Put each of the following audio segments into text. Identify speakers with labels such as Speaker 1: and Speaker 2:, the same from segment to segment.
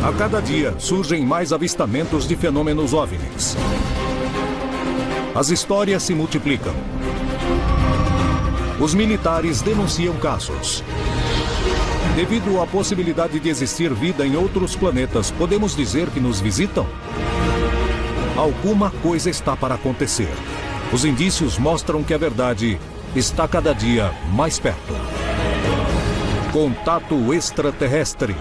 Speaker 1: A cada dia surgem mais avistamentos de fenômenos OVNIs. As histórias se multiplicam. Os militares denunciam casos. Devido à possibilidade de existir vida em outros planetas, podemos dizer que nos visitam? Alguma coisa está para acontecer. Os indícios mostram que a verdade está cada dia mais perto. Contato extraterrestre.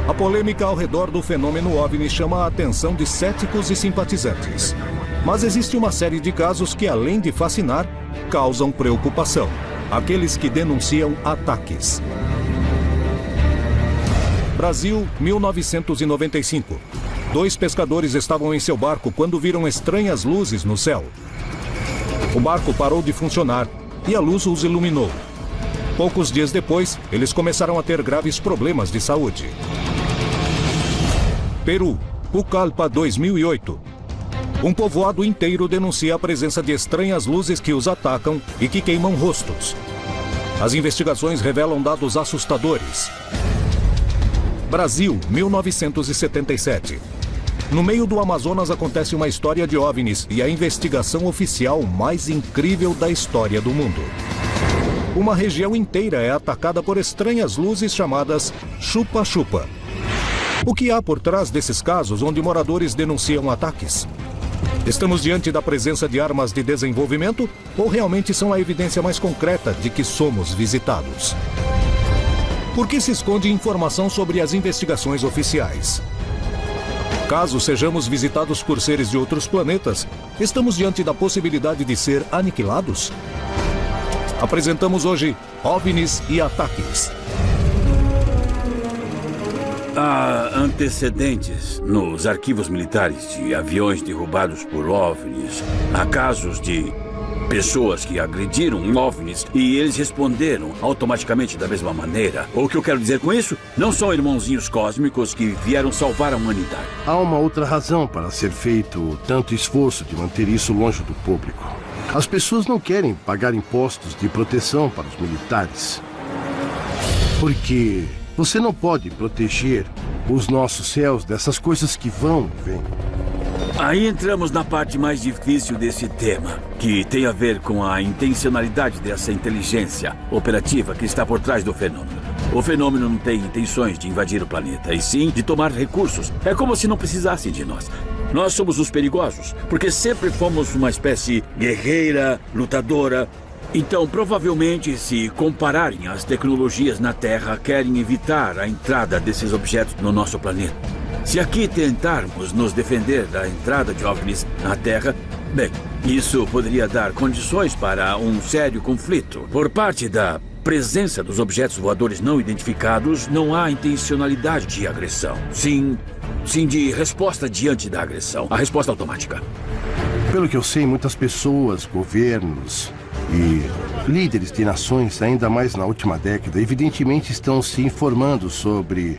Speaker 1: A polêmica ao redor do fenômeno OVNI chama a atenção de céticos e simpatizantes. Mas existe uma série de casos que, além de fascinar, causam preocupação. Aqueles que denunciam ataques. Brasil, 1995. 2 pescadores estavam em seu barco quando viram estranhas luzes no céu. O barco parou de funcionar e a luz os iluminou. Poucos dias depois, eles começaram a ter graves problemas de saúde. Peru, Pucallpa, 2008. Um povoado inteiro denuncia a presença de estranhas luzes que os atacam e que queimam rostos. As investigações revelam dados assustadores. Brasil, 1977. No meio do Amazonas acontece uma história de OVNIs e a investigação oficial mais incrível da história do mundo. Uma região inteira é atacada por estranhas luzes chamadas chupa-chupa. O que há por trás desses casos onde moradores denunciam ataques? Estamos diante da presença de armas de desenvolvimento ou realmente são a evidência mais concreta de que somos visitados? Por que se esconde informação sobre as investigações oficiais? Caso sejamos visitados por seres de outros planetas, estamos diante da possibilidade de ser aniquilados? Apresentamos hoje OVNIs e ataques.
Speaker 2: Há antecedentes nos arquivos militares de aviões derrubados por OVNIs. Há casos de pessoas que agrediram OVNIs e eles responderam automaticamente da mesma maneira. O que eu quero dizer com isso? Não são irmãozinhos cósmicos que vieram salvar a humanidade.
Speaker 3: Há uma outra razão para ser feito tanto esforço de manter isso longe do público. As pessoas não querem pagar impostos de proteção para os militares. Porque você não pode proteger os nossos céus dessas coisas que vão e vêm.
Speaker 2: Aí entramos na parte mais difícil desse tema, que tem a ver com a intencionalidade dessa inteligência operativa que está por trás do fenômeno. O fenômeno não tem intenções de invadir o planeta, e sim de tomar recursos. É como se não precisassem de nós. Nós somos os perigosos, porque sempre fomos uma espécie guerreira, lutadora. Então, provavelmente, se compararem as tecnologias na Terra, querem evitar a entrada desses objetos no nosso planeta. Se aqui tentarmos nos defender da entrada de OVNIs na Terra, bem, isso poderia dar condições para um sério conflito. Por parte da presença dos objetos voadores não identificados, não há intencionalidade de agressão. Sim de resposta diante da agressão. A resposta automática.
Speaker 3: Pelo que eu sei, muitas pessoas, governos e líderes de nações, ainda mais na última década, evidentemente estão se informando sobre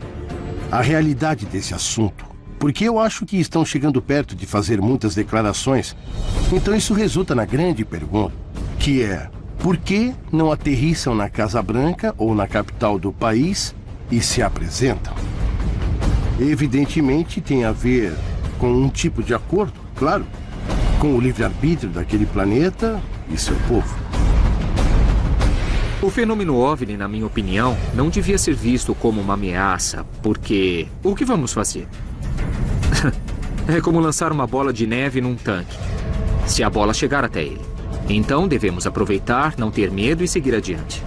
Speaker 3: a realidade desse assunto. Porque eu acho que estão chegando perto de fazer muitas declarações. Então isso resulta na grande pergunta, que é: por que não aterrissam na Casa Branca ou na capital do país e se apresentam? Evidentemente tem a ver com um tipo de acordo, claro, com o livre-arbítrio daquele planeta e seu povo.
Speaker 4: O fenômeno OVNI, na minha opinião, não devia ser visto como uma ameaça, porque o que vamos fazer? É como lançar uma bola de neve num tanque, se a bola chegar até ele. Então devemos aproveitar, não ter medo e seguir adiante.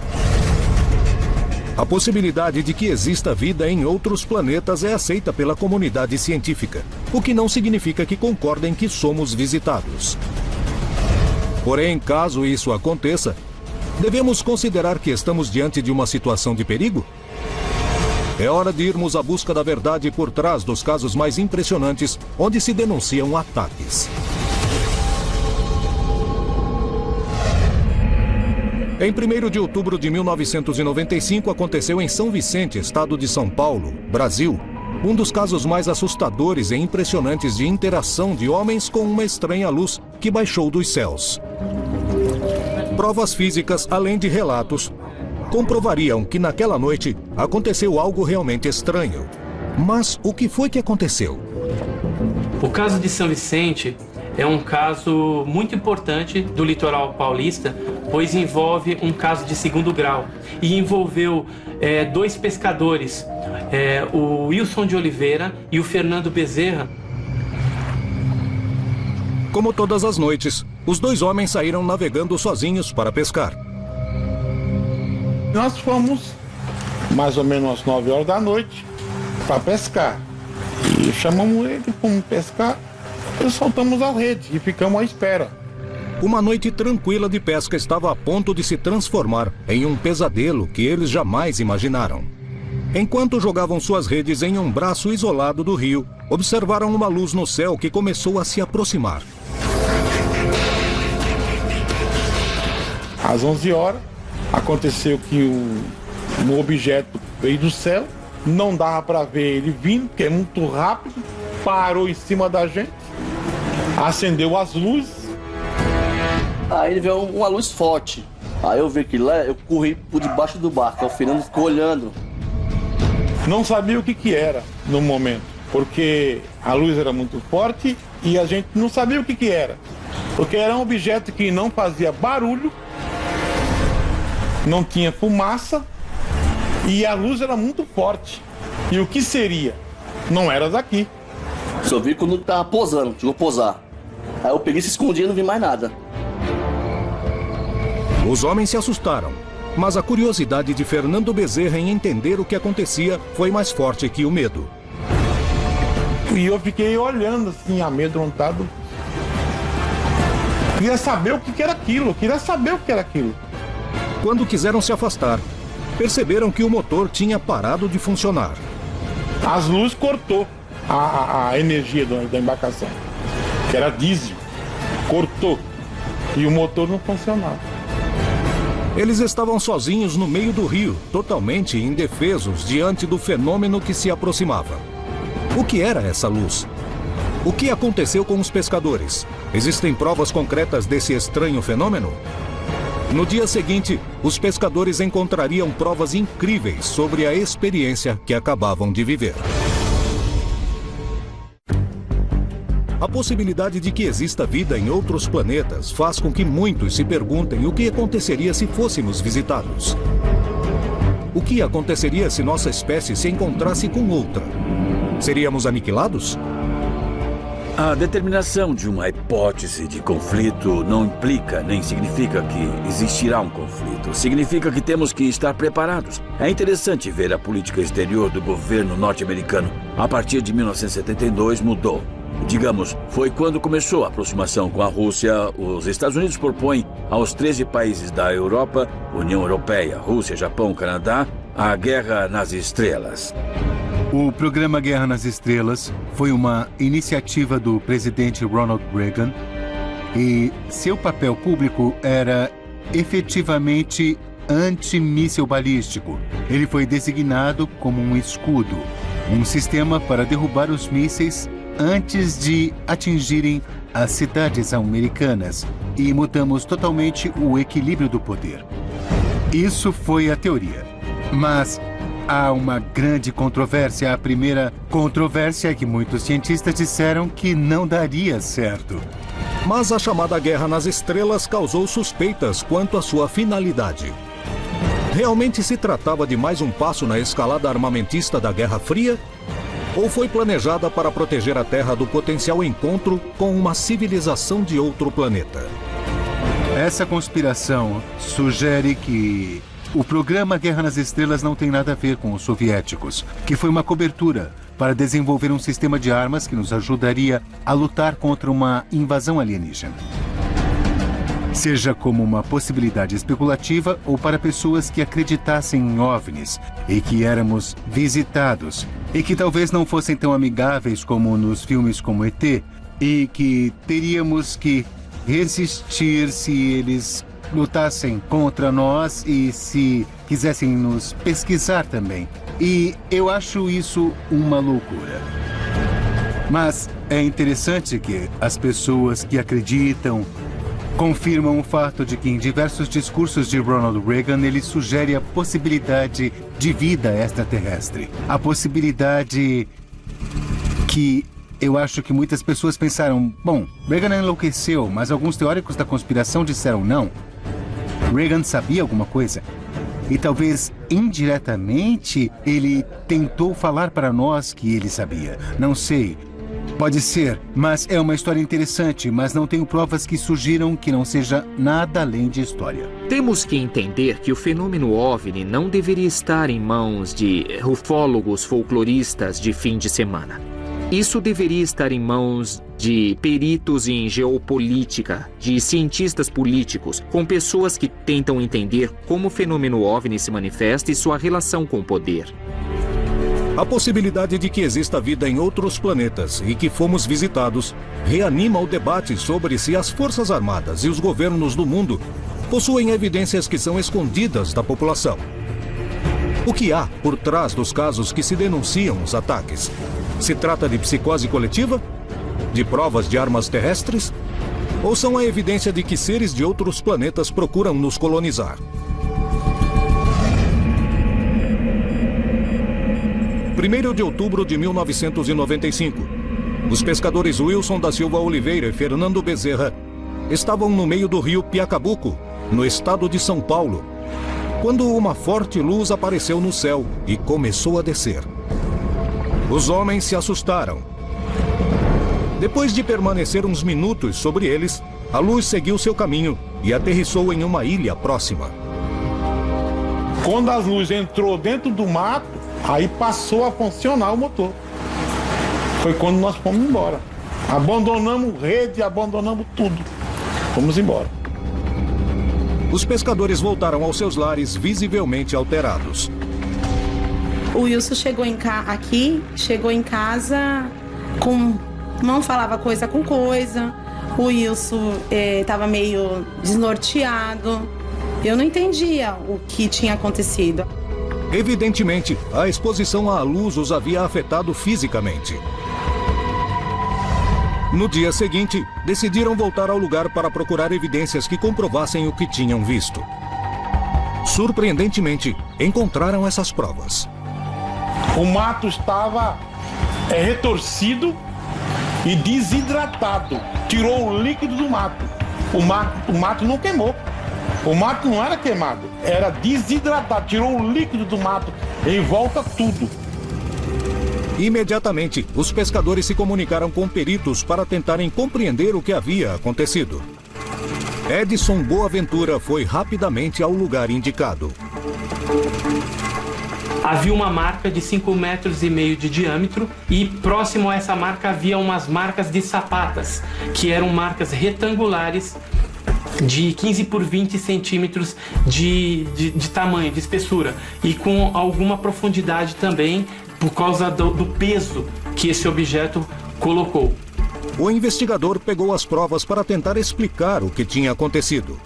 Speaker 1: A possibilidade de que exista vida em outros planetas é aceita pela comunidade científica, o que não significa que concordem que somos visitados. Porém, caso isso aconteça, devemos considerar que estamos diante de uma situação de perigo? É hora de irmos à busca da verdade por trás dos casos mais impressionantes onde se denunciam ataques. Em 1º de outubro de 1995, aconteceu em São Vicente, estado de São Paulo, Brasil, um dos casos mais assustadores e impressionantes de interação de homens com uma estranha luz que baixou dos céus. Provas físicas, além de relatos, comprovariam que naquela noite aconteceu algo realmente estranho. Mas o que foi que aconteceu?
Speaker 5: O caso de São Vicente é um caso muito importante do litoral paulista, pois envolve um caso de segundo grau e envolveu dois pescadores, o Wilson de Oliveira e o Fernando Bezerra.
Speaker 1: Como todas as noites, os dois homens saíram navegando sozinhos para pescar.
Speaker 6: Nós fomos mais ou menos às 9 horas da noite para pescar. E chamamos ele, fomos pescar, e soltamos a rede e ficamos à espera.
Speaker 1: Uma noite tranquila de pesca estava a ponto de se transformar em um pesadelo que eles jamais imaginaram. Enquanto jogavam suas redes em um braço isolado do rio, observaram uma luz no céu que começou a se aproximar.
Speaker 6: Às 11 horas, aconteceu que um objeto veio do céu, não dava para ver ele vindo, porque é muito rápido, parou em cima da gente, acendeu as luzes.
Speaker 7: Aí ele veio uma luz forte. Aí eu vi que lá, eu corri por debaixo do barco, o Fernando ficou olhando.
Speaker 6: Não sabia o que era no momento, porque a luz era muito forte e a gente não sabia o que era. Porque era um objeto que não fazia barulho, não tinha fumaça e a luz era muito forte. E o que seria? Não era daqui.
Speaker 7: Só vi quando tava posando, chegou a posar. Aí eu peguei e se escondia e não vi mais nada.
Speaker 1: Os homens se assustaram, mas a curiosidade de Fernando Bezerra em entender o que acontecia foi mais forte que o medo.
Speaker 6: E eu fiquei olhando assim, amedrontado. Queria saber o que era aquilo,
Speaker 1: Quando quiseram se afastar, perceberam que o motor tinha parado de funcionar.
Speaker 6: As luzes cortou a energia da embarcação, que era diesel, cortou e o motor não funcionava.
Speaker 1: Eles estavam sozinhos no meio do rio, totalmente indefesos diante do fenômeno que se aproximava. O que era essa luz? O que aconteceu com os pescadores? Existem provas concretas desse estranho fenômeno? No dia seguinte, os pescadores encontrariam provas incríveis sobre a experiência que acabavam de viver. A possibilidade de que exista vida em outros planetas faz com que muitos se perguntem o que aconteceria se fôssemos visitados. O que aconteceria se nossa espécie se encontrasse com outra? Seríamos aniquilados?
Speaker 2: A determinação de uma hipótese de conflito não implica nem significa que existirá um conflito. Significa que temos que estar preparados. É interessante ver a política exterior do governo norte-americano. A partir de 1972 mudou. Digamos, foi quando começou a aproximação com a Rússia. Os Estados Unidos propõem aos 13 países da Europa, União Europeia, Rússia, Japão, Canadá, a Guerra nas Estrelas.
Speaker 8: O programa Guerra nas Estrelas foi uma iniciativa do presidente Ronald Reagan e seu papel público era efetivamente antimíssil balístico. Ele foi designado como um escudo, um sistema para derrubar os mísseis antes de atingirem as cidades americanas, e mudamos totalmente o equilíbrio do poder. Isso foi a teoria. Mas há uma grande controvérsia. A primeira controvérsia é que muitos cientistas disseram que não daria certo.
Speaker 1: Mas a chamada Guerra nas Estrelas causou suspeitas quanto à sua finalidade. Realmente se tratava de mais um passo na escalada armamentista da Guerra Fria? Ou foi planejada para proteger a Terra do potencial encontro com uma civilização de outro planeta?
Speaker 8: Essa conspiração sugere que o programa Guerra nas Estrelas não tem nada a ver com os soviéticos, que foi uma cobertura para desenvolver um sistema de armas que nos ajudaria a lutar contra uma invasão alienígena. Seja como uma possibilidade especulativa ou para pessoas que acreditassem em OVNIs e que éramos visitados e que talvez não fossem tão amigáveis como nos filmes como ET e que teríamos que resistir se eles lutassem contra nós e se quisessem nos pesquisar também. E eu acho isso uma loucura. Mas é interessante que as pessoas que acreditam confirmam o fato de que em diversos discursos de Ronald Reagan ele sugere a possibilidade de vida extraterrestre. A possibilidade que eu acho que muitas pessoas pensaram, bom, Reagan enlouqueceu, mas alguns teóricos da conspiração disseram não. Reagan sabia alguma coisa. E talvez, indiretamente, ele tentou falar para nós que ele sabia. Não sei. Pode ser, mas é uma história interessante, mas não tenho provas que sugiram que não seja nada além de história.
Speaker 4: Temos que entender que o fenômeno OVNI não deveria estar em mãos de ufólogos folcloristas de fim de semana. Isso deveria estar em mãos de peritos em geopolítica, de cientistas políticos, com pessoas que tentam entender como o fenômeno OVNI se manifesta e sua relação com o poder.
Speaker 1: A possibilidade de que exista vida em outros planetas e que fomos visitados reanima o debate sobre se as Forças Armadas e os governos do mundo possuem evidências que são escondidas da população. O que há por trás dos casos que se denunciam os ataques? Se trata de psicose coletiva? De provas de armas terrestres? Ou são a evidência de que seres de outros planetas procuram nos colonizar? Primeiro de outubro de 1995, os pescadores Wilson da Silva Oliveira e Fernando Bezerra estavam no meio do rio Piacabuco, no estado de São Paulo, quando uma forte luz apareceu no céu e começou a descer. Os homens se assustaram. Depois de permanecer uns minutos sobre eles, a luz seguiu seu caminho e aterrissou em uma ilha próxima.
Speaker 6: Quando as luzes entrou dentro do mato, aí passou a funcionar o motor. Foi quando nós fomos embora. Abandonamos rede, abandonamos tudo. Fomos embora.
Speaker 1: Os pescadores voltaram aos seus lares visivelmente alterados.
Speaker 9: O Wilson chegou em casa com... não falava coisa com coisa. O Wilson estava meio desnorteado. Eu não entendia o que tinha acontecido.
Speaker 1: Evidentemente, a exposição à luz os havia afetado fisicamente. No dia seguinte, decidiram voltar ao lugar para procurar evidências que comprovassem o que tinham visto. Surpreendentemente, encontraram essas provas.
Speaker 6: O mato estava retorcido e desidratado. Tirou o líquido do mato. O mato não queimou. O mato não era queimado, era desidratado. Tirou o líquido do mato, em volta tudo.
Speaker 1: Imediatamente, os pescadores se comunicaram com peritos para tentarem compreender o que havia acontecido. Edson Boaventura foi rapidamente ao lugar indicado.
Speaker 5: Havia uma marca de 5,5 metros de diâmetro e próximo a essa marca havia umas marcas de sapatas, que eram marcas retangulares de 15 por 20 centímetros de tamanho, de espessura, e com alguma profundidade também por causa do peso que esse objeto colocou.
Speaker 1: O investigador pegou as provas para tentar explicar o que tinha acontecido.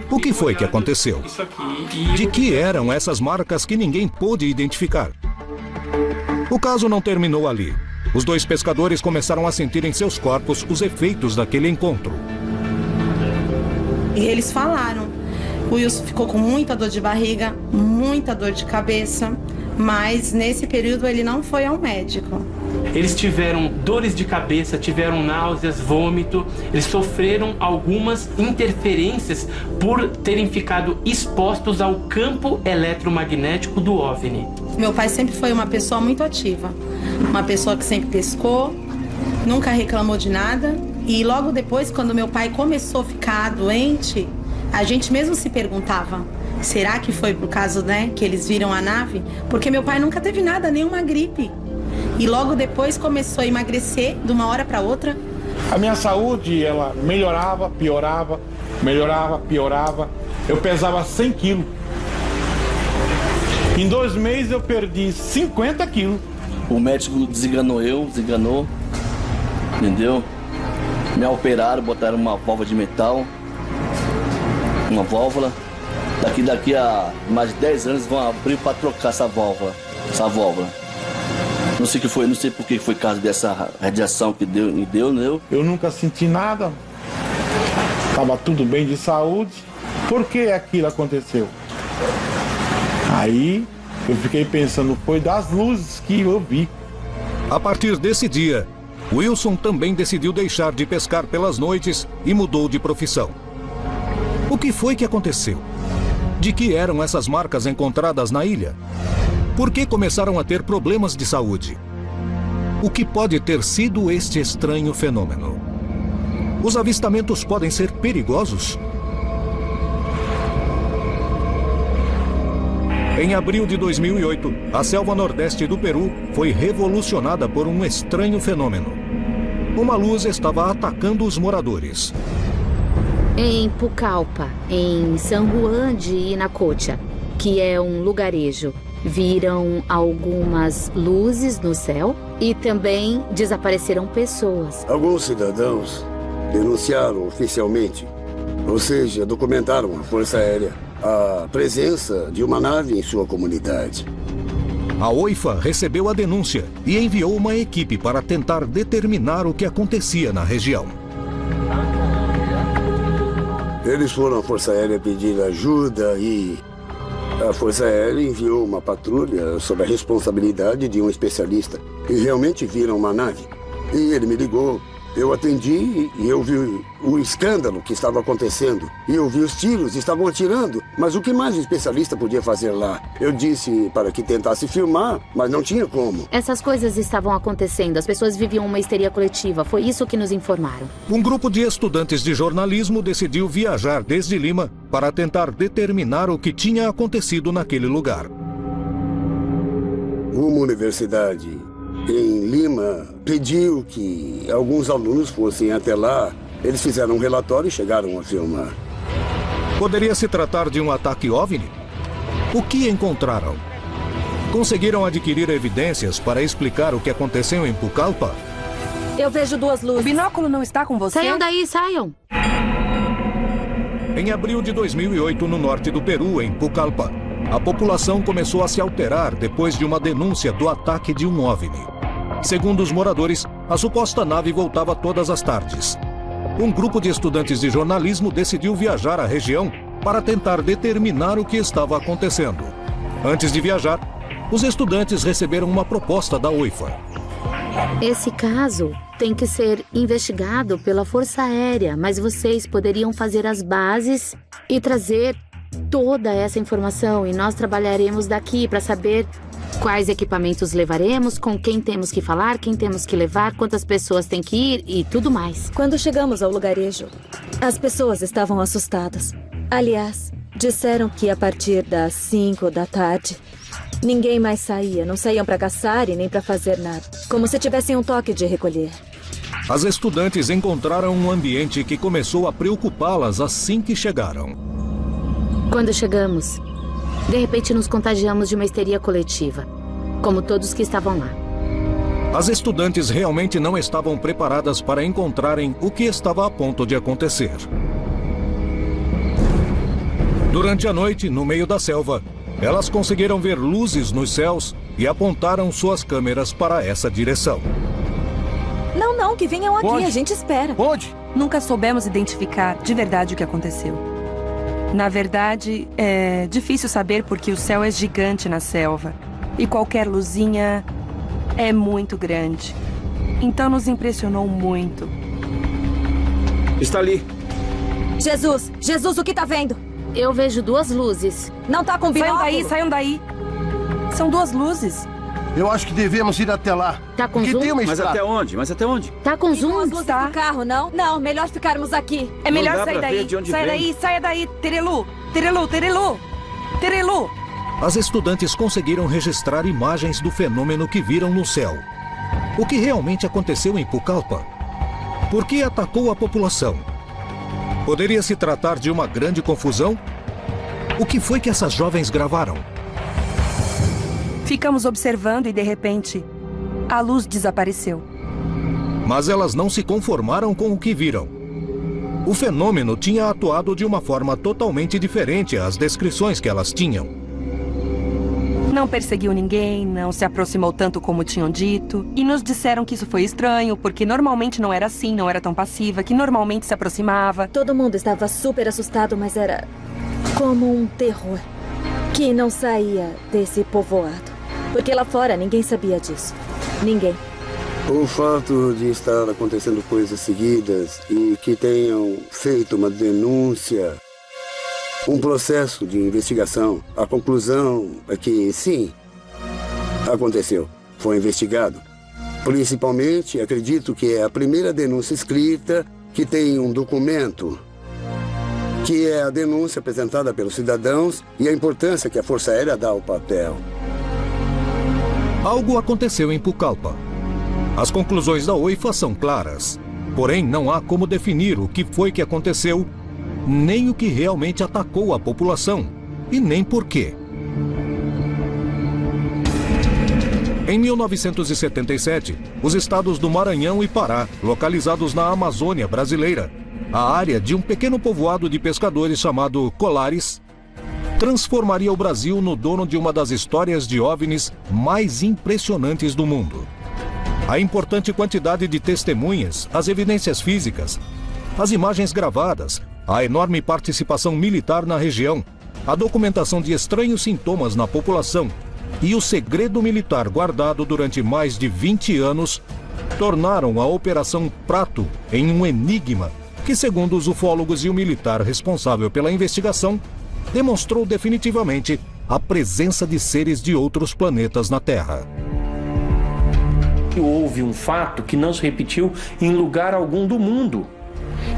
Speaker 1: O que foi que aconteceu? De que eram essas marcas que ninguém pôde identificar? O caso não terminou ali. Os dois pescadores começaram a sentir em seus corpos os efeitos daquele encontro.
Speaker 9: E eles falaram. O Wilson ficou com muita dor de barriga, muita dor de cabeça, mas nesse período ele não foi ao médico.
Speaker 5: Eles tiveram dores de cabeça, tiveram náuseas, vômito, eles sofreram algumas interferências por terem ficado expostos ao campo eletromagnético do OVNI.
Speaker 9: Meu pai sempre foi uma pessoa muito ativa, uma pessoa que sempre pescou, nunca reclamou de nada. E logo depois, quando meu pai começou a ficar doente, a gente mesmo se perguntava, será que foi por causa, que eles viram a nave? Porque meu pai nunca teve nada, nenhuma gripe. E logo depois começou a emagrecer de uma hora para outra.
Speaker 6: A minha saúde, ela melhorava, piorava, melhorava, piorava. Eu pesava 100 quilos. Em 2 meses eu perdi 50 quilos.
Speaker 7: O médico desenganou, entendeu? Me operaram, botaram uma válvula de metal, uma válvula. Daqui a mais de 10 anos vão abrir para trocar essa válvula. Não sei o que foi, não sei por que foi causa dessa radiação que deu, né?
Speaker 6: Eu nunca senti nada. Tava tudo bem de saúde. Por que aquilo aconteceu? Aí eu fiquei pensando, foi das luzes que eu vi.
Speaker 1: A partir desse dia, Wilson também decidiu deixar de pescar pelas noites e mudou de profissão. O que foi que aconteceu? De que eram essas marcas encontradas na ilha? Por que começaram a ter problemas de saúde? O que pode ter sido este estranho fenômeno? Os avistamentos podem ser perigosos? Em abril de 2008, a selva nordeste do Peru foi revolucionada por um estranho fenômeno. Uma luz estava atacando os moradores.
Speaker 10: Em Pucallpa, em San Juan de Inacocha, que é um lugarejo, viram algumas luzes no céu e também desapareceram pessoas.
Speaker 11: Alguns cidadãos denunciaram oficialmente, ou seja, documentaram a Força Aérea, a presença de uma nave em sua comunidade.
Speaker 1: A OIFA recebeu a denúncia e enviou uma equipe para tentar determinar o que acontecia na região.
Speaker 11: Eles foram à Força Aérea pedir ajuda e a Força Aérea enviou uma patrulha sob a responsabilidade de um especialista. E realmente viram uma nave. E ele me ligou. Eu atendi e eu vi o escândalo que estava acontecendo. E eu vi os tiros, estavam atirando. Mas o que mais o especialista podia fazer lá? Eu disse para que tentasse filmar, mas não tinha como.
Speaker 10: Essas coisas estavam acontecendo, as pessoas viviam uma histeria coletiva. Foi isso que nos informaram. Um
Speaker 1: grupo de estudantes de jornalismo decidiu viajar desde Lima para tentar determinar o que tinha acontecido naquele lugar.
Speaker 11: Uma universidade em Lima pediu que alguns alunos fossem até lá. Eles fizeram um relatório e chegaram a filmar.
Speaker 1: Poderia se tratar de um ataque OVNI? O que encontraram? Conseguiram adquirir evidências para explicar o que aconteceu em Pucallpa?
Speaker 12: Eu vejo duas luzes. O binóculo não está com você?
Speaker 10: Saiam daí, saiam!
Speaker 1: Em abril de 2008, no norte do Peru, em Pucallpa, a população começou a se alterar depois de uma denúncia do ataque de um OVNI. Segundo os moradores, a suposta nave voltava todas as tardes. Um grupo de estudantes de jornalismo decidiu viajar à região para tentar determinar o que estava acontecendo. Antes de viajar, os estudantes receberam uma proposta da OIFA.
Speaker 10: Esse caso tem que ser investigado pela Força Aérea, mas vocês poderiam fazer as bases e trazer toda essa informação, e nós trabalharemos daqui para saber quais equipamentos levaremos, com quem temos que falar, quem temos que levar, quantas pessoas têm que ir e tudo mais.
Speaker 12: Quando chegamos ao lugarejo, as pessoas estavam assustadas. Aliás, disseram que a partir das 5 da tarde, ninguém mais saía. Não saíam para caçar e nem para fazer nada. Como se tivessem um toque de recolher.
Speaker 1: As estudantes encontraram um ambiente que começou a preocupá-las assim que chegaram.
Speaker 10: Quando chegamos, de repente nos contagiamos de uma histeria coletiva, como todos que estavam lá.
Speaker 1: As estudantes realmente não estavam preparadas para encontrarem o que estava a ponto de acontecer. Durante a noite, no meio da selva, elas conseguiram ver luzes nos céus e apontaram suas câmeras para essa direção.
Speaker 12: Não, que venham aqui, a gente espera.
Speaker 3: Onde?
Speaker 13: Nunca soubemos identificar de verdade o que aconteceu. Na verdade, é difícil saber porque o céu é gigante na selva. E qualquer luzinha é muito grande. Então nos impressionou muito.
Speaker 2: Está ali.
Speaker 12: Jesus, o que tá vendo?
Speaker 10: Eu vejo duas luzes.
Speaker 12: Não tá com binóculo?
Speaker 13: Saiam daí. São duas luzes.
Speaker 3: Eu acho que devemos ir até lá.
Speaker 10: Tá com zoom?
Speaker 2: Mas até onde?
Speaker 10: Tá com zoom?
Speaker 12: As luzes do carro, não? Não, melhor ficarmos aqui.
Speaker 13: É melhor sair daí. Saia daí. Terelu.
Speaker 1: As estudantes conseguiram registrar imagens do fenômeno que viram no céu. O que realmente aconteceu em Pucallpa? Por que atacou a população? Poderia se tratar de uma grande confusão? O que foi que essas jovens gravaram?
Speaker 13: Ficamos observando e, de repente, a luz desapareceu.
Speaker 1: Mas elas não se conformaram com o que viram. O fenômeno tinha atuado de uma forma totalmente diferente às descrições que elas tinham.
Speaker 13: Não perseguiu ninguém, não se aproximou tanto como tinham dito. E nos disseram que isso foi estranho, porque normalmente não era assim, não era tão passiva, que normalmente se aproximava.
Speaker 12: Todo mundo estava super assustado, mas era como um terror que não saía desse povoado. Porque lá fora ninguém sabia disso. Ninguém.
Speaker 11: O fato de estar acontecendo coisas seguidas e que tenham feito uma denúncia, um processo de investigação, a conclusão é que sim, aconteceu, foi investigado. Principalmente, acredito que é a primeira denúncia escrita que tem um documento, que é a denúncia apresentada pelos cidadãos e a importância que a Força Aérea dá ao papel.
Speaker 1: Algo aconteceu em Pucallpa. As conclusões da OIFA são claras. Porém, não há como definir o que foi que aconteceu, nem o que realmente atacou a população, e nem por quê. Em 1977, os estados do Maranhão e Pará, localizados na Amazônia brasileira, a área de um pequeno povoado de pescadores chamado Colares, transformaria o Brasil no dono de uma das histórias de OVNIs mais impressionantes do mundo. A importante quantidade de testemunhas, as evidências físicas, as imagens gravadas, a enorme participação militar na região, a documentação de estranhos sintomas na população e o segredo militar guardado durante mais de 20 anos tornaram a Operação Prato em um enigma que, segundo os ufólogos e o militar responsável pela investigação, demonstrou definitivamente a presença de seres de outros planetas na Terra.
Speaker 5: Houve um fato que não se repetiu em lugar algum do mundo,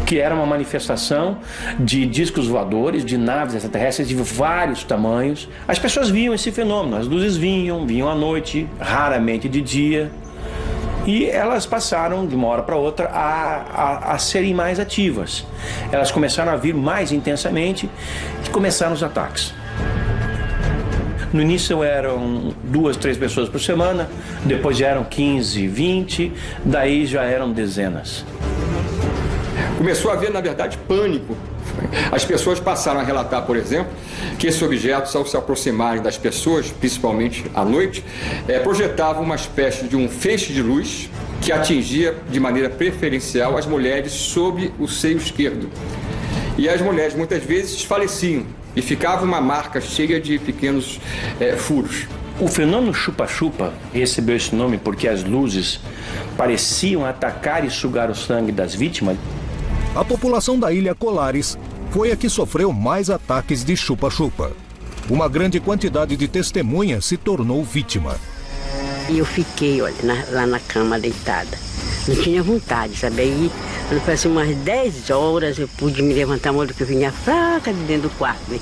Speaker 5: que era uma manifestação de discos voadores, de naves extraterrestres de vários tamanhos. As pessoas viam esse fenômeno, as luzes vinham à noite, raramente de dia, e elas passaram de uma hora para outra a serem mais ativas. Elas começaram a vir mais intensamente e começaram os ataques. No início eram 2, 3 pessoas por semana, depois já eram 15, 20, daí já eram dezenas.
Speaker 14: Começou a haver, na verdade, pânico. As pessoas passaram a relatar, por exemplo, que esses objetos, ao se aproximarem das pessoas, principalmente à noite, projetavam uma espécie de um feixe de luz que atingia de maneira preferencial as mulheres sob o seio esquerdo. E as mulheres muitas vezes desfaleciam e ficava uma marca cheia de pequenos furos.
Speaker 5: O fenômeno chupa-chupa recebeu esse nome porque as luzes pareciam atacar e sugar o sangue das vítimas.
Speaker 1: A população da ilha Colares foi a que sofreu mais ataques de chupa-chupa. Uma grande quantidade de testemunhas se tornou vítima.
Speaker 15: E eu fiquei, olha, lá na cama deitada. Não tinha vontade, sabe? Aí, quando passou umas 10 horas, eu pude me levantar, mas que eu vinha fraca de dentro do quarto, né?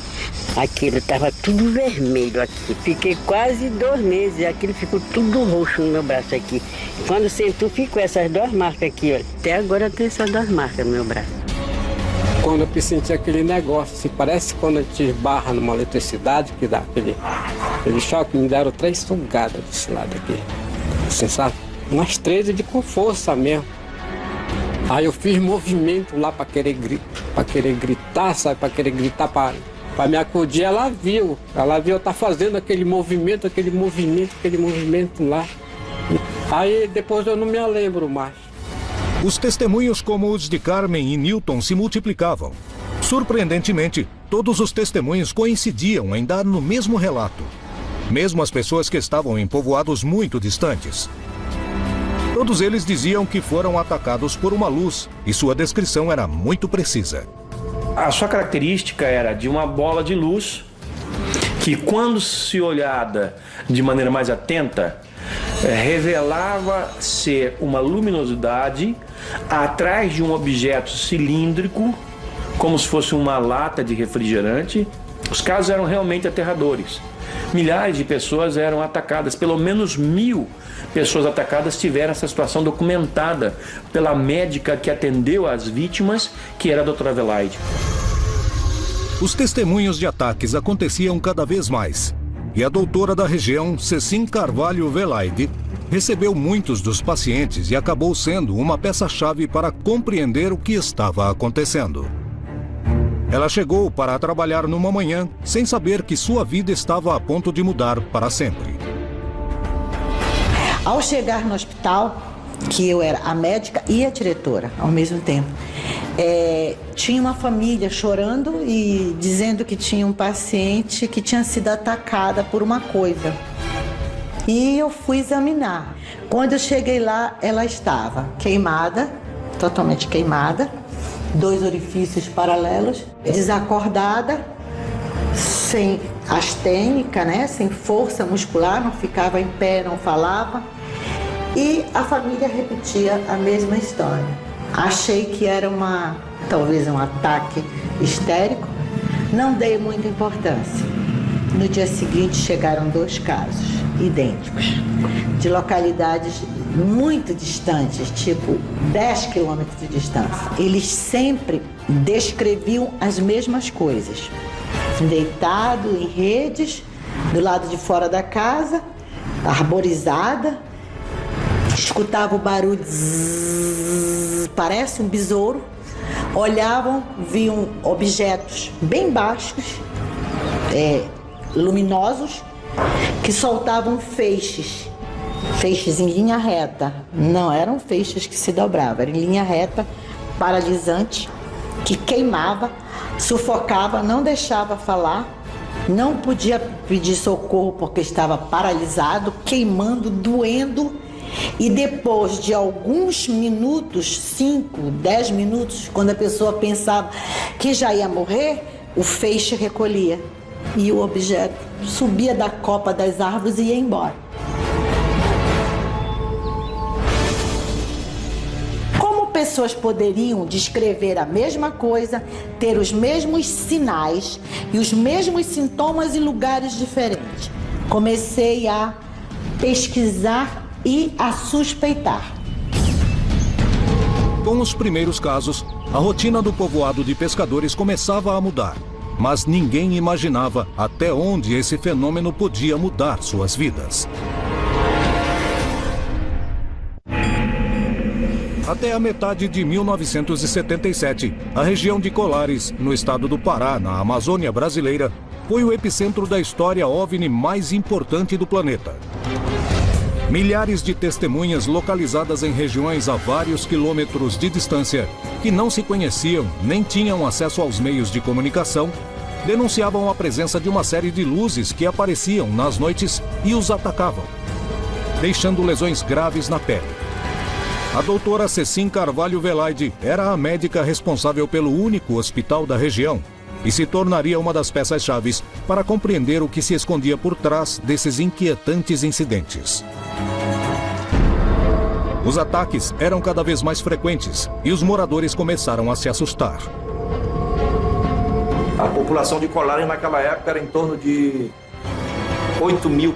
Speaker 15: Aquilo estava tudo vermelho aqui. Fiquei quase 2 meses, aquilo ficou tudo roxo no meu braço aqui. Quando sentou, ficou essas 2 marcas aqui, olha. Até agora tem essas 2 marcas no meu braço.
Speaker 16: Quando eu senti aquele negócio, assim, parece quando a gente esbarra numa eletricidade, que dá aquele choque, me deram 3 sugadas desse lado aqui. Você sabe? Umas 13 com força mesmo. Aí eu fiz movimento lá para querer gritar, sabe? Para querer gritar, para me acudir. Ela viu eu tá fazendo aquele movimento lá. Aí depois eu não me lembro mais.
Speaker 1: Os testemunhos como os de Carmen e Newton se multiplicavam. Surpreendentemente, todos os testemunhos coincidiam em dar no mesmo relato. Mesmo as pessoas que estavam em povoados muito distantes. Todos eles diziam que foram atacados por uma luz e sua descrição era muito precisa.
Speaker 5: A sua característica era de uma bola de luz que, quando se olhada de maneira mais atenta, revelava ser uma luminosidade atrás de um objeto cilíndrico, como se fosse uma lata de refrigerante. Os casos eram realmente aterradores. Milhares de pessoas eram atacadas, pelo menos 1000 pessoas atacadas tiveram essa situação documentada pela médica que atendeu as vítimas, que era a doutora Velaide.
Speaker 1: Os testemunhos de ataques aconteciam cada vez mais. E a doutora da região, Cecim Carvalho Velaide, recebeu muitos dos pacientes e acabou sendo uma peça-chave para compreender o que estava acontecendo. Ela chegou para trabalhar numa manhã sem saber que sua vida estava a ponto de mudar para sempre.
Speaker 17: Ao chegar no hospital, que eu era a médica e a diretora ao mesmo tempo, tinha uma família chorando e dizendo que tinha um paciente que tinha sido atacada por uma coisa. E eu fui examinar. Quando eu cheguei lá, ela estava queimada, totalmente queimada, 2 orifícios paralelos, desacordada, sem astênica, né? Sem força muscular, não ficava em pé, não falava. E a família repetia a mesma história. Achei que era talvez um ataque histérico, não dei muita importância. No dia seguinte chegaram 2 casos idênticos, de localidades muito distantes, tipo 10 quilômetros de distância. Eles sempre descreviam as mesmas coisas. Deitado em redes, do lado de fora da casa, arborizada, escutava o barulho, zzz, parece um besouro, olhavam, viam objetos bem baixos, luminosos, que soltavam feixes em linha reta. Não eram feixes que se dobravam, era em linha reta, paralisante, que queimava, sufocava, não deixava falar, não podia pedir socorro porque estava paralisado, queimando, doendo. E depois de alguns minutos, 5, 10 minutos, quando a pessoa pensava que já ia morrer, o feixe recolhia e o objeto subia da copa das árvores e ia embora. Como pessoas poderiam descrever a mesma coisa, ter os mesmos sinais e os mesmos sintomas em lugares diferentes? Comecei a pesquisar e a suspeitar.
Speaker 1: Com os primeiros casos, a rotina do povoado de pescadores começava a mudar. Mas ninguém imaginava até onde esse fenômeno podia mudar suas vidas. Até a metade de 1977, a região de Colares, no estado do Pará, na Amazônia brasileira, foi o epicentro da história OVNI mais importante do planeta. Milhares de testemunhas localizadas em regiões a vários quilômetros de distância, que não se conheciam nem tinham acesso aos meios de comunicação, denunciavam a presença de uma série de luzes que apareciam nas noites e os atacavam, deixando lesões graves na pele. A doutora Cecim Carvalho Velaide era a médica responsável pelo único hospital da região e se tornaria uma das peças-chaves para compreender o que se escondia por trás desses inquietantes incidentes. Os ataques eram cada vez mais frequentes e os moradores começaram a se assustar.
Speaker 18: A população de Colares naquela época era em torno de 8.000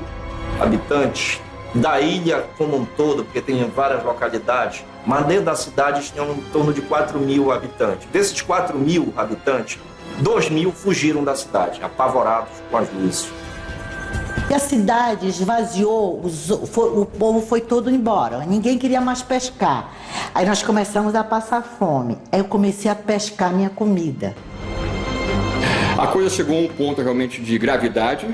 Speaker 18: habitantes. Da ilha como um todo, porque tem várias localidades, mas dentro da cidade tinham em torno de 4.000 habitantes. Desses 4.000 habitantes, 2.000 fugiram da cidade, apavorados com as luzes.
Speaker 17: E a cidade esvaziou, o povo foi todo embora, ninguém queria mais pescar. Aí nós começamos a passar fome, aí eu comecei a pescar minha comida.
Speaker 14: A coisa chegou a um ponto realmente de gravidade,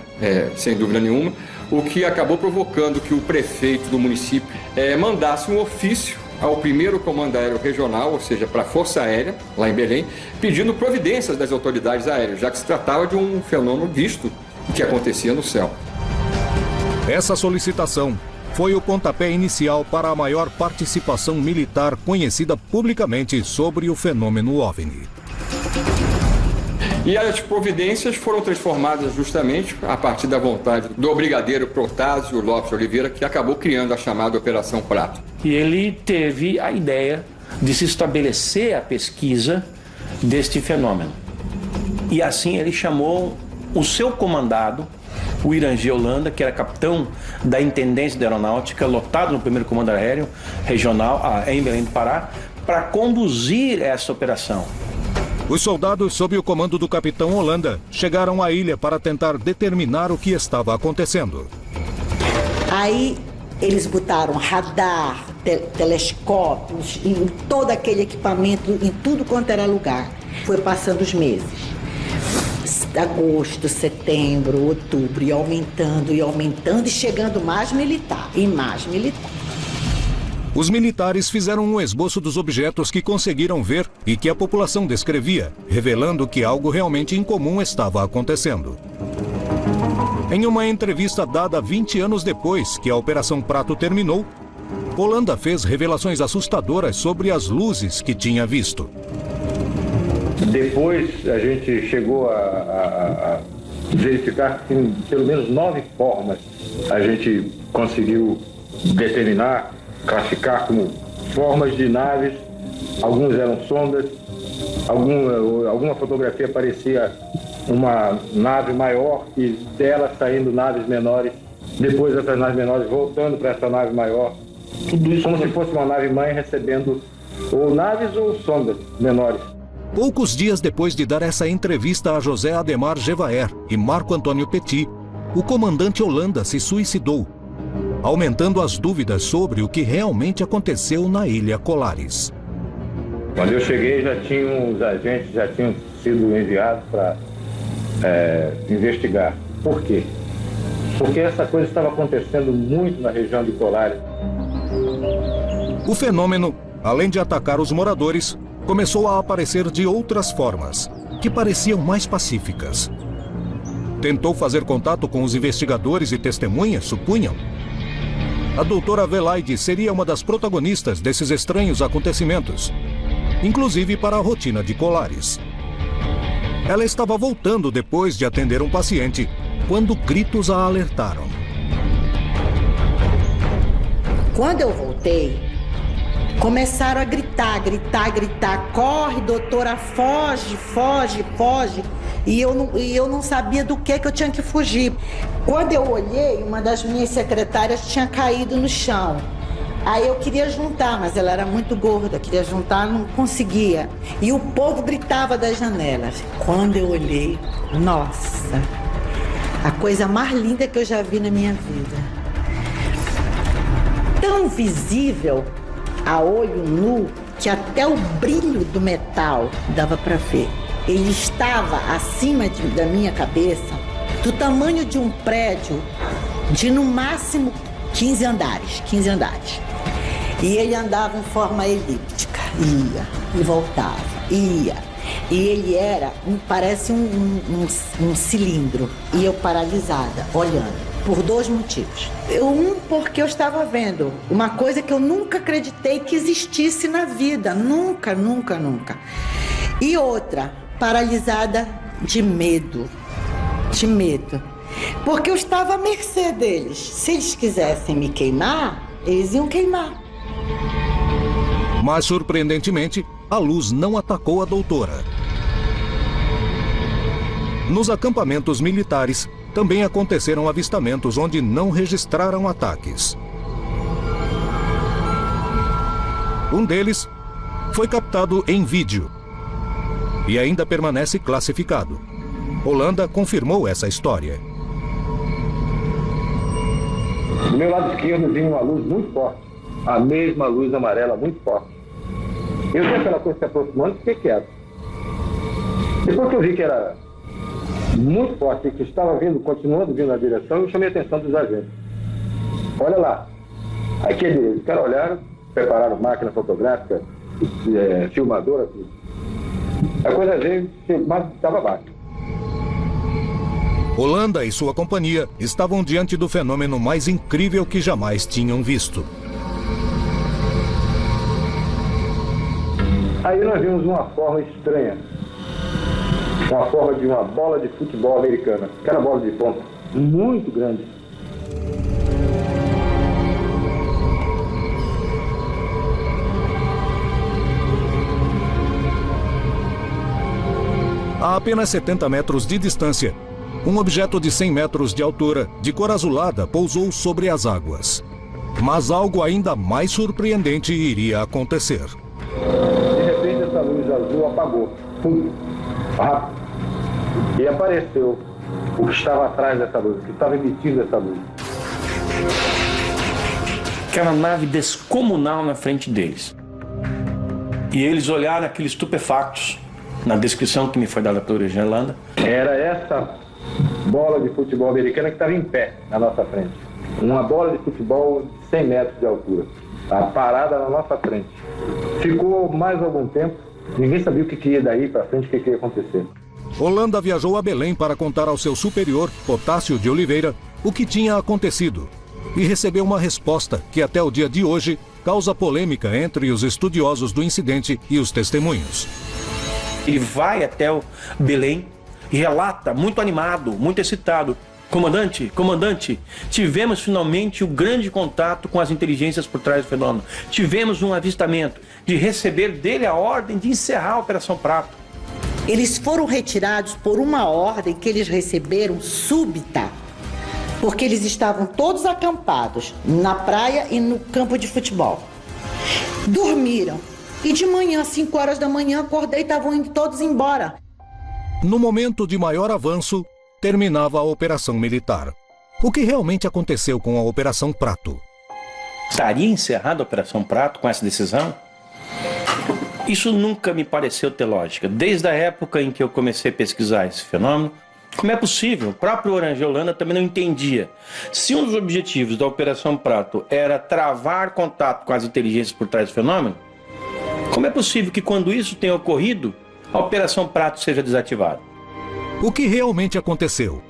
Speaker 14: sem dúvida nenhuma, o que acabou provocando que o prefeito do município mandasse um ofício ao primeiro comando aéreo regional, ou seja, para a Força Aérea, lá em Belém, pedindo providências das autoridades aéreas, já que se tratava de um fenômeno visto que acontecia no céu.
Speaker 1: Essa solicitação foi o pontapé inicial para a maior participação militar conhecida publicamente sobre o fenômeno OVNI.
Speaker 14: E as providências foram transformadas justamente a partir da vontade do brigadeiro Protásio Lopes de Oliveira, que acabou criando a chamada Operação Prato.
Speaker 19: E ele teve a ideia de se estabelecer a pesquisa deste fenômeno. E assim ele chamou o seu comandado, o Irangê Holanda, que era capitão da Intendência da Aeronáutica, lotado no primeiro comando aéreo regional em Belém do Pará, para conduzir essa operação.
Speaker 1: Os soldados, sob o comando do capitão Holanda, chegaram à ilha para tentar determinar o que estava acontecendo.
Speaker 17: Aí eles botaram radar, telescópios, em todo aquele equipamento, em tudo quanto era lugar. Foi passando os meses. Agosto, setembro, outubro, e aumentando, e chegando mais militar, e mais militar.
Speaker 1: Os militares fizeram um esboço dos objetos que conseguiram ver e que a população descrevia, revelando que algo realmente incomum estava acontecendo. Em uma entrevista dada 20 anos depois que a Operação Prato terminou, Holanda fez revelações assustadoras sobre as luzes que tinha visto.
Speaker 20: Depois a gente chegou a verificar que em pelo menos 9 formas a gente conseguiu determinar, classificar como formas de naves. Alguns eram sondas, alguma fotografia parecia uma nave maior e dela saindo naves menores, depois essas naves menores voltando para essa nave maior. Tudo isso como se fosse uma nave mãe recebendo ou naves ou sondas menores.
Speaker 1: Poucos dias depois de dar essa entrevista a José Ademar Gevaer e Marco Antônio Petit, o comandante Holanda se suicidou, aumentando as dúvidas sobre o que realmente aconteceu na Ilha Colares.
Speaker 20: Quando eu cheguei, os agentes já tinham sido enviados para investigar. Por quê? Porque essa coisa estava acontecendo muito na região de Colares.
Speaker 1: O fenômeno, além de atacar os moradores, começou a aparecer de outras formas, que pareciam mais pacíficas. Tentou fazer contato com os investigadores e testemunhas, supunham. A doutora Velaide seria uma das protagonistas desses estranhos acontecimentos, inclusive para a rotina de Colares. Ela estava voltando depois de atender um paciente, quando gritos a alertaram.
Speaker 17: Quando eu voltei, começaram a gritar, corre, doutora, foge. E eu não sabia do que eu tinha que fugir. Quando eu olhei, uma das minhas secretárias tinha caído no chão. Aí eu queria juntar, mas ela era muito gorda, queria juntar, não conseguia. E o povo gritava das janelas. Quando eu olhei, nossa, a coisa mais linda que eu já vi na minha vida. Tão visível a olho nu que até o brilho do metal dava para ver. Ele estava acima da minha cabeça, do tamanho de um prédio de no máximo 15 andares. E ele andava em forma elíptica, ia e voltava, ia. E ele era, parece um cilindro. E eu paralisada, olhando. Por 2 motivos. Porque eu estava vendo uma coisa que eu nunca acreditei que existisse na vida. Nunca. E outra, paralisada de medo. Porque eu estava à mercê deles. Se eles quisessem me queimar, eles iam queimar.
Speaker 1: Mas, surpreendentemente, a luz não atacou a doutora. Nos acampamentos militares, também aconteceram avistamentos onde não registraram ataques. Um deles foi captado em vídeo e ainda permanece classificado. Holanda confirmou essa história.
Speaker 20: Do meu lado esquerdo vinha uma luz muito forte, a mesma luz amarela muito forte. Eu vi aquela coisa se aproximando e fiquei quieto. Depois que eu vi que era muito forte, que estava continuando vindo na direção, eu chamei a atenção dos agentes. Olha lá. Aí que eles olharam, prepararam máquina fotográfica, filmadora, tudo. A coisa veio, mas estava baixo.
Speaker 1: Holanda e sua companhia estavam diante do fenômeno mais incrível que jamais tinham visto.
Speaker 20: Aí nós vimos uma forma estranha. Uma forma de uma bola de futebol americana. Aquela bola de ponta, muito grande.
Speaker 1: A apenas 70 metros de distância, um objeto de 100 metros de altura, de cor azulada, pousou sobre as águas. Mas algo ainda mais surpreendente iria acontecer.
Speaker 20: De repente essa luz azul apagou. Rápido. E apareceu o que estava atrás dessa luz, o que estava emitindo essa luz.
Speaker 19: aquela nave descomunal na frente deles. E eles olharam aqueles estupefactos na descrição que me foi dada pelo Irangel Landa.
Speaker 20: Era essa bola de futebol americana que estava em pé na nossa frente. Uma bola de futebol de 100 metros de altura. Estava parada na nossa frente. Ficou mais algum tempo. Ninguém sabia o que ia daí para frente, o que ia acontecer.
Speaker 1: Holanda viajou a Belém para contar ao seu superior, Potássio de Oliveira, o que tinha acontecido. E recebeu uma resposta que até o dia de hoje causa polêmica entre os estudiosos do incidente e os testemunhos.
Speaker 19: Ele vai até o Belém e relata, muito animado, muito excitado: Comandante, tivemos finalmente o grande contato com as inteligências por trás do fenômeno. Tivemos um avistamento de receber dele a ordem de encerrar a Operação Prato.
Speaker 17: Eles foram retirados por uma ordem que eles receberam súbita, porque eles estavam todos acampados na praia e no campo de futebol. Dormiram e de manhã, 5 horas da manhã, acordei e estavam indo todos embora.
Speaker 1: No momento de maior avanço, terminava a operação militar. O que realmente aconteceu com a Operação Prato?
Speaker 19: Estaria encerrada a Operação Prato com essa decisão? Isso nunca me pareceu ter lógica. Desde a época em que eu comecei a pesquisar esse fenômeno, como é possível? O próprio Irangel Landa também não entendia. Se um dos objetivos da Operação Prato era travar contato com as inteligências por trás do fenômeno, como é possível que quando isso tenha ocorrido, a Operação Prato seja desativada?
Speaker 1: O que realmente aconteceu?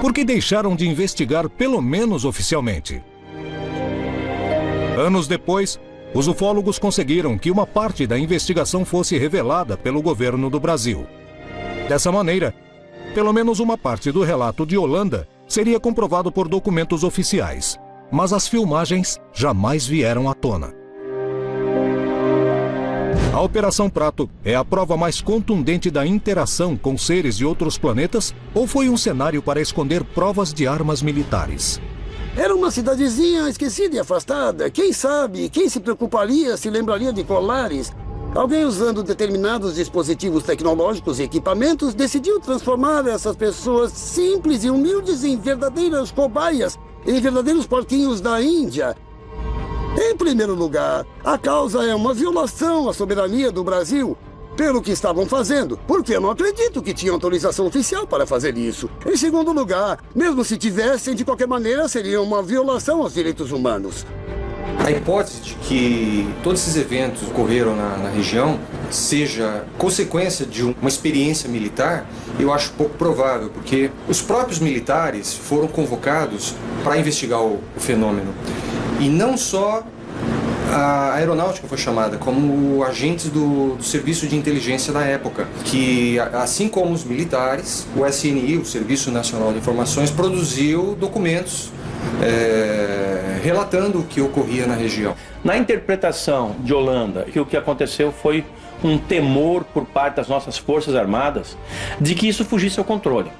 Speaker 1: Por que deixaram de investigar, pelo menos oficialmente? Anos depois, os ufólogos conseguiram que uma parte da investigação fosse revelada pelo governo do Brasil. Dessa maneira, pelo menos uma parte do relato de Holanda seria comprovado por documentos oficiais, mas as filmagens jamais vieram à tona. A Operação Prato é a prova mais contundente da interação com seres de outros planetas ou foi um cenário para esconder provas de armas militares?
Speaker 11: Era uma cidadezinha esquecida e afastada. Quem sabe, quem se preocuparia, se lembraria de colares? Alguém usando determinados dispositivos tecnológicos e equipamentos decidiu transformar essas pessoas simples e humildes em verdadeiras cobaias, em verdadeiros porquinhos da Índia. Em primeiro lugar, a causa é uma violação à soberania do Brasil pelo que estavam fazendo, porque eu não acredito que tinham autorização oficial para fazer isso. Em segundo lugar, mesmo se tivessem, de qualquer maneira, seria uma violação aos direitos humanos.
Speaker 21: A hipótese de que todos esses eventos ocorreram na região seja consequência de uma experiência militar, eu acho pouco provável, porque os próprios militares foram convocados para investigar o fenômeno. E não só a aeronáutica foi chamada, como agentes do serviço de inteligência da época, que, assim como os militares, o SNI, o Serviço Nacional de Informações, produziu documentos relatando o que ocorria na região.
Speaker 19: Na interpretação de Holanda, o que aconteceu foi um temor por parte das nossas Forças Armadas de que isso fugisse ao controle.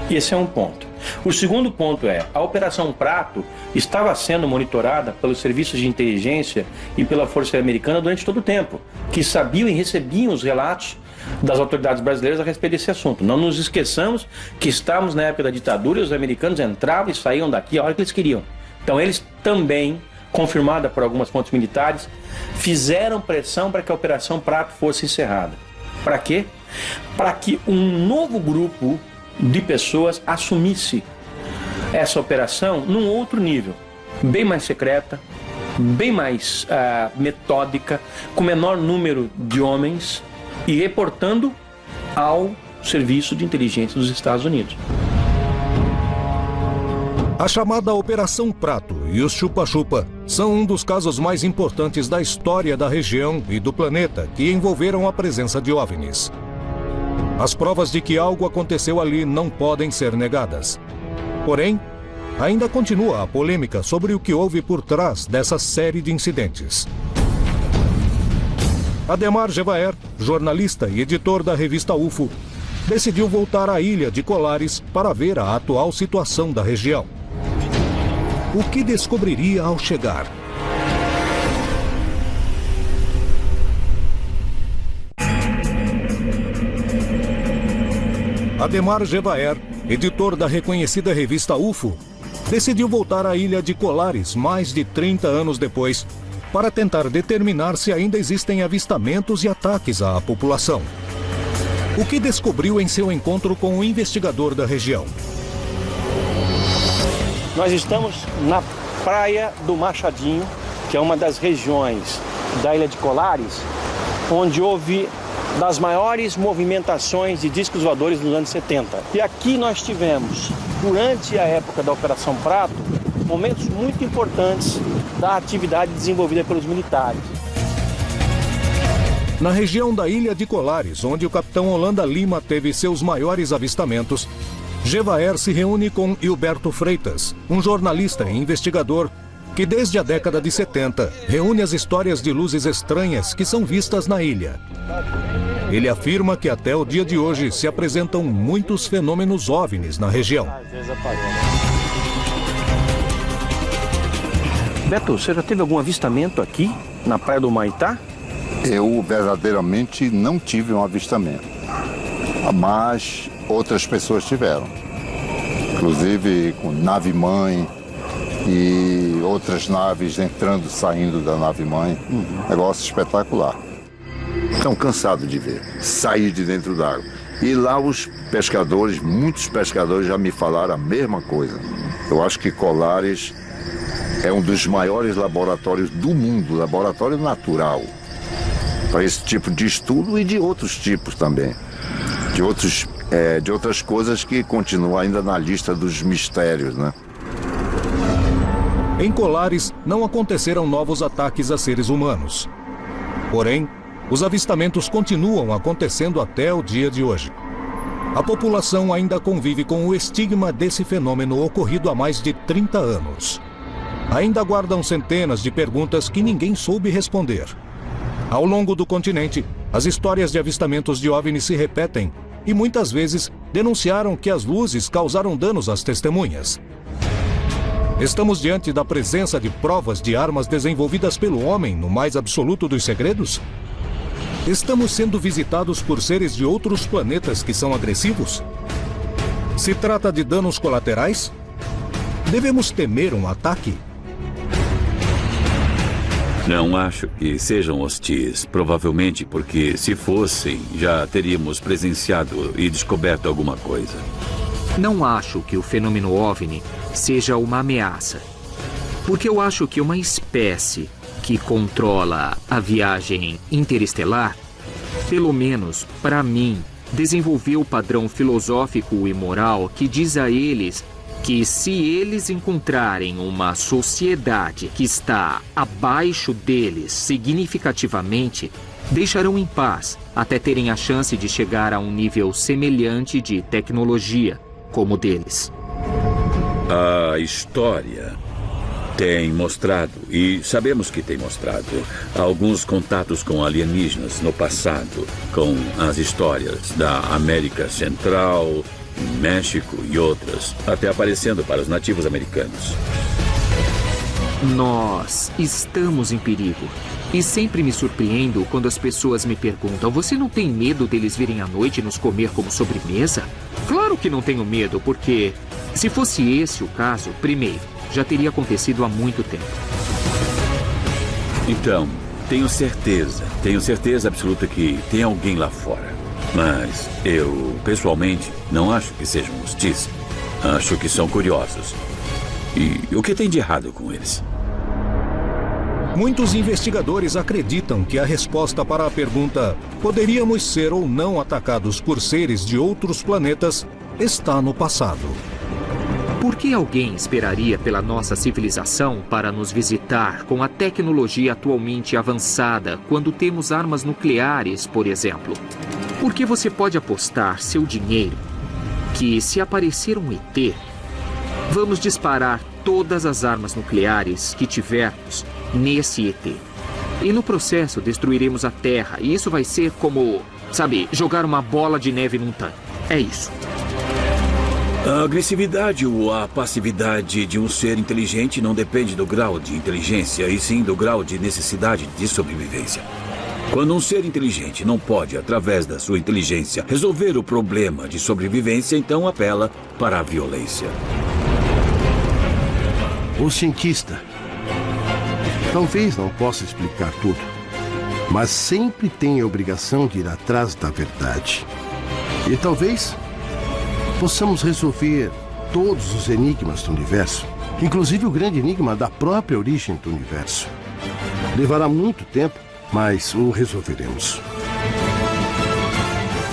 Speaker 19: Esse é um ponto. O segundo ponto é, a Operação Prato estava sendo monitorada pelos serviços de inteligência e pela Força Americana durante todo o tempo, que sabiam e recebiam os relatos das autoridades brasileiras a respeito desse assunto. Não nos esqueçamos que estávamos na época da ditadura e os americanos entravam e saíam daqui a hora que eles queriam. Então eles também, confirmada por algumas fontes militares, fizeram pressão para que a Operação Prato fosse encerrada. Para quê? Para que um novo grupo de pessoas assumisse essa operação num outro nível, bem mais secreta, bem mais metódica, com menor número de homens e reportando ao Serviço de Inteligência dos Estados Unidos.
Speaker 1: A chamada Operação Prato e os Chupa-Chupa são um dos casos mais importantes da história da região e do planeta que envolveram a presença de OVNIs. As provas de que algo aconteceu ali não podem ser negadas. Porém, ainda continua a polêmica sobre o que houve por trás dessa série de incidentes. Ademar Jevaer, jornalista e editor da revista UFO, decidiu voltar à ilha de Colares para ver a atual situação da região. O que descobriria ao chegar? Ademar Jevaer, editor da reconhecida revista UFO, decidiu voltar à ilha de Colares mais de 30 anos depois para tentar determinar se ainda existem avistamentos e ataques à população. O que descobriu em seu encontro com o investigador da região?
Speaker 19: Nós estamos na Praia do Machadinho, que é uma das regiões da ilha de Colares, onde houve das maiores movimentações de discos voadores nos anos 70. E aqui nós tivemos, durante a época da Operação Prato, momentos muito importantes da atividade desenvolvida pelos militares.
Speaker 1: Na região da ilha de Colares, onde o capitão Holanda Lima teve seus maiores avistamentos, Gevaer se reúne com Hilberto Freitas, um jornalista e investigador que desde a década de 70 reúne as histórias de luzes estranhas que são vistas na ilha. Ele afirma que até o dia de hoje se apresentam muitos fenômenos OVNIs na região.
Speaker 19: Beto, você já teve algum avistamento aqui na Praia do Humaitá?
Speaker 8: Eu verdadeiramente não tive um avistamento, mas outras pessoas tiveram, inclusive com nave-mãe e outras naves entrando e saindo da nave-mãe. Negócio espetacular. Estão cansados de ver, sair de dentro d'água. E lá os pescadores, muitos pescadores já me falaram a mesma coisa. Eu acho que Colares é um dos maiores laboratórios do mundo, laboratório natural, para esse tipo de estudo e de outros tipos também, de outras coisas que continuam ainda na lista dos mistérios, né?
Speaker 1: Em Colares, não aconteceram novos ataques a seres humanos. Porém, os avistamentos continuam acontecendo até o dia de hoje. A população ainda convive com o estigma desse fenômeno ocorrido há mais de 30 anos. Ainda guardam centenas de perguntas que ninguém soube responder. Ao longo do continente, as histórias de avistamentos de OVNIs se repetem e muitas vezes denunciaram que as luzes causaram danos às testemunhas. Estamos diante da presença de provas de armas desenvolvidas pelo homem no mais absoluto dos segredos? Estamos sendo visitados por seres de outros planetas que são agressivos? Se trata de danos colaterais? Devemos temer um ataque?
Speaker 2: Não acho que sejam hostis, provavelmente porque, se fossem, já teríamos presenciado e descoberto alguma coisa.
Speaker 4: Não acho que o fenômeno OVNI seja uma ameaça, porque eu acho que uma espécie que controla a viagem interestelar, pelo menos para mim, desenvolveu o padrão filosófico e moral que diz a eles que se eles encontrarem uma sociedade que está abaixo deles significativamente, deixarão em paz até terem a chance de chegar a um nível semelhante de tecnologia como o deles.
Speaker 2: A história tem mostrado, e sabemos que tem mostrado, alguns contatos com alienígenas no passado, com as histórias da América Central, México e outras, até aparecendo para os nativos americanos.
Speaker 4: Nós estamos em perigo. E sempre me surpreendo quando as pessoas me perguntam: você não tem medo deles virem à noite nos comer como sobremesa? Claro que não tenho medo, porque se fosse esse o caso, primeiro, já teria acontecido há muito tempo.
Speaker 2: Então, tenho certeza absoluta que tem alguém lá fora. Mas eu, pessoalmente, não acho que sejam hostis. Acho que são curiosos. E o que tem de errado com eles?
Speaker 1: Muitos investigadores acreditam que a resposta para a pergunta "poderíamos ser ou não atacados por seres de outros planetas" está no passado.
Speaker 4: Por que alguém esperaria pela nossa civilização para nos visitar com a tecnologia atualmente avançada quando temos armas nucleares, por exemplo? Porque você pode apostar seu dinheiro que, se aparecer um ET, vamos disparar todas as armas nucleares que tivermos nesse ET. E no processo destruiremos a Terra. E isso vai ser como, sabe, jogar uma bola de neve num tanque. É isso.
Speaker 2: A agressividade ou a passividade de um ser inteligente não depende do grau de inteligência, e sim do grau de necessidade de sobrevivência. Quando um ser inteligente não pode, através da sua inteligência, resolver o problema de sobrevivência, então apela para a violência.
Speaker 3: O cientista talvez não possa explicar tudo, mas sempre tem a obrigação de ir atrás da verdade. E talvez possamos resolver todos os enigmas do universo, inclusive o grande enigma da própria origem do universo. Levará muito tempo, mas o resolveremos.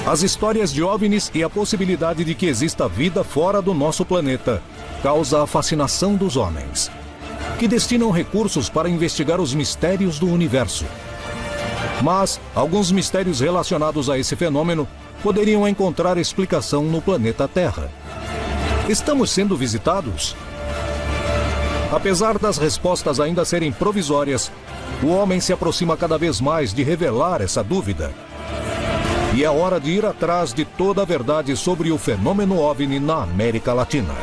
Speaker 1: As histórias de OVNIs e a possibilidade de que exista vida fora do nosso planeta causa a fascinação dos homens, que destinam recursos para investigar os mistérios do universo. Mas alguns mistérios relacionados a esse fenômeno poderiam encontrar explicação no planeta Terra. Estamos sendo visitados? Apesar das respostas ainda serem provisórias, o homem se aproxima cada vez mais de revelar essa dúvida. E é hora de ir atrás de toda a verdade sobre o fenômeno OVNI na América Latina.